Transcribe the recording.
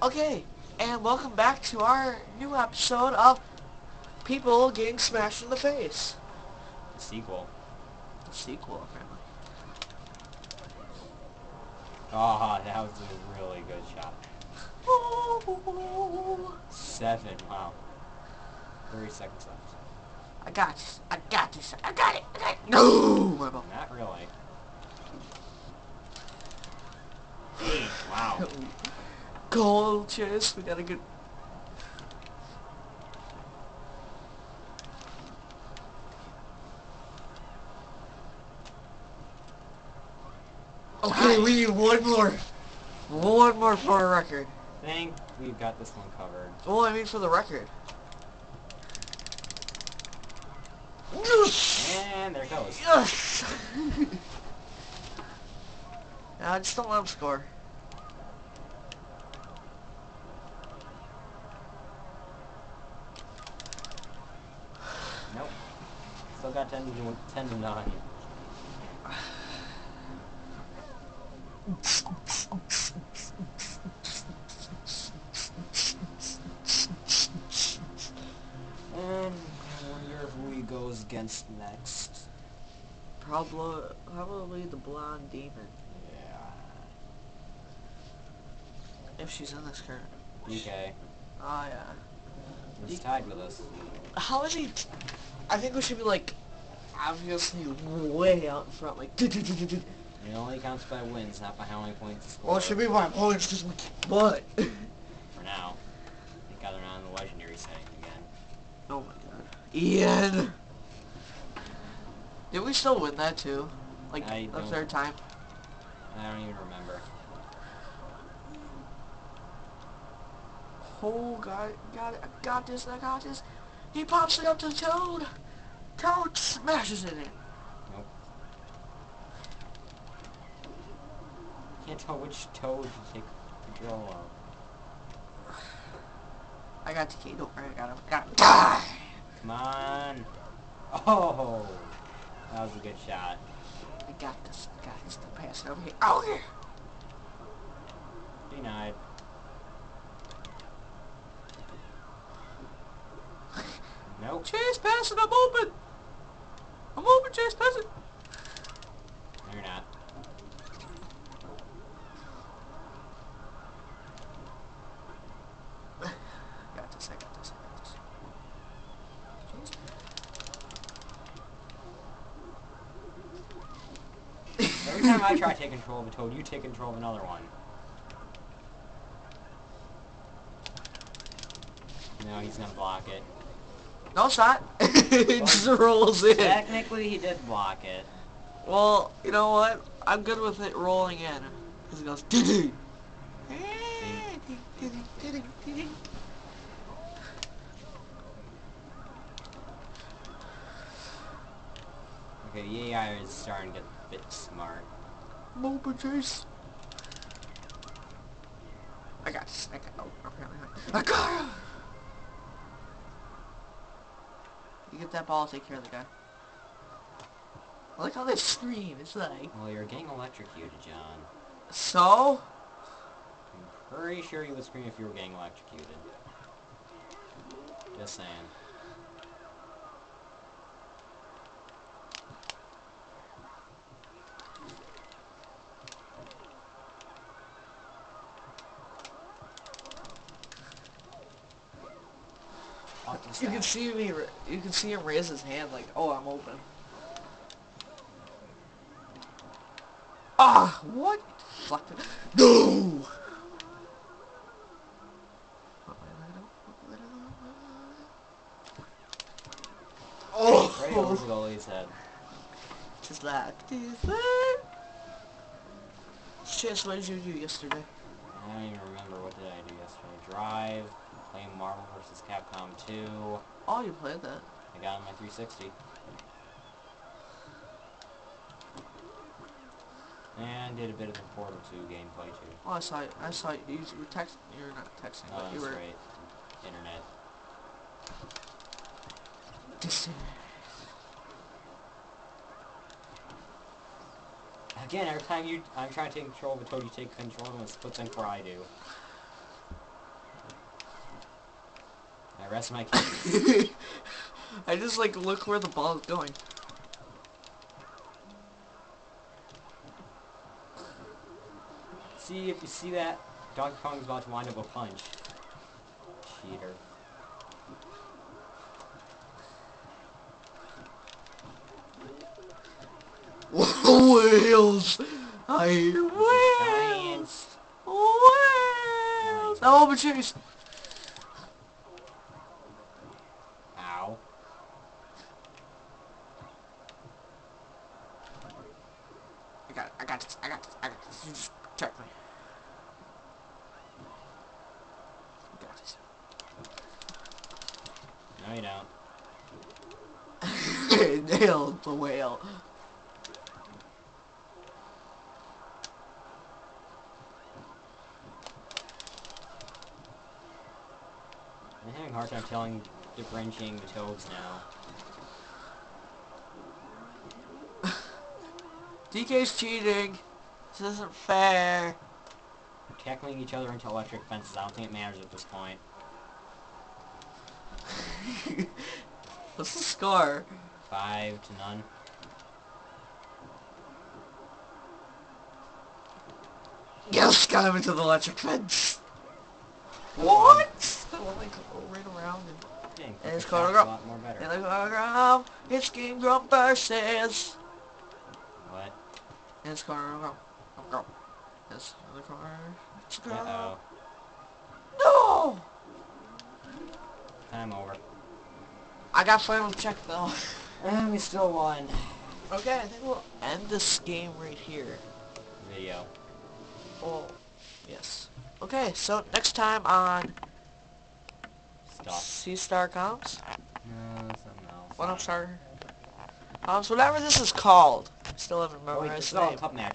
Okay, and welcome back to our new episode of people getting smashed in the face. The sequel. The sequel, apparently. Ah, that was a really good shot. Ooh, 7, wow. 30 seconds left. I got this. I got this. I got it. I got it. No, my ball. Not really. 8, wow. Goal, Chase. We got a good. Okay, we need one more. One more for our record. I think we've got this one covered. Well, I mean for the record. And there it goes. Yes! I just don't let him score. Nope. Still got 10 to 9. And I wonder who he goes against next. Probably the blonde demon. Yeah. If she's in this current. UK. Oh yeah. He's tied with us. How is he? I think we should be like, obviously way out in front, like. It only counts by wins, not by how many points you score. Well, it should be by points because we kick butt. For now. I think they're on the legendary setting again. Oh my god. Ian! Did we still win that too? Like, I the don't- third time? I don't even remember. Oh, got it, I got this. He pops it up to Toad. Toad smashes it in. Nope. Can't tell which toad to take control of. I got the key, don't worry, I got him. Got him. Die! Come on. Oh! That was a good shot. I got this, don't pass it over here. Oh, yeah! Denied. Nope. Chase, pass it, I'm open! I'm open, Chase, pass it! No, you're not. I got this. Every time I try to take control of a toad, you take control of another one. No, he's gonna block it. No shot. It just rolls in. Technically, he did block it. Well, you know what? I'm good with it rolling in. Because it goes doo-doo. Okay, the AI is starting to get a bit smart. Mopa Chase. I got this. Oh, apparently not. I got him! You get that ball, I'll take care of the guy. I like how they scream. It's like... Well, you're getting electrocuted, John. So? I'm pretty sure you would scream if you were getting electrocuted. Just saying. You can see me. You can see him raise his hand like, "Oh, I'm open." Ah, what? Fuck. No. Right over the Oh, goalie's head. just like this. Chance, what did you do yesterday? I don't even remember what did I do yesterday. Drive, play Marvel vs. Capcom 2. Oh, you played that. I got on my 360. And did a bit of the Portal 2 gameplay too. Oh, I saw you. You were texting. You're not texting, Oh, but you that's were. right. Internet. Again, every time I'm trying to take control of a toad, you take control of him a split second before I do. I rest my case. I just like look where the ball is going. See, if you see that, Donkey Kong's about to wind up a punch. Cheater. Whales! I hear Giants. whales! Oh, but chase! Ow. I got this, I got this, I got this. You just protect me. I got this. No, you don't. Nailed the whale. I'm having a hard time differentiating the toads now. DK's cheating. This isn't fair. We're tackling each other into electric fences. I don't think it matters at this point. What's the score? 5-0. Yes, got him into the electric fence. What? I'll like go right around Dang, and it's Shot's called a lot more better. and the corner it's Game Grump versus. What? And it's corner go. Yes, in the corner. It's go. Uh-oh. No! Time over. I got final check though. And we still won. Okay, I think we'll end this game right here. Video. Oh, yes. Okay, so next time on Stop. C-Star Comps? No, something else. What I'm sorry. Whatever this is called. Still haven't Oh, wait, memorized this is the all name. cup matches.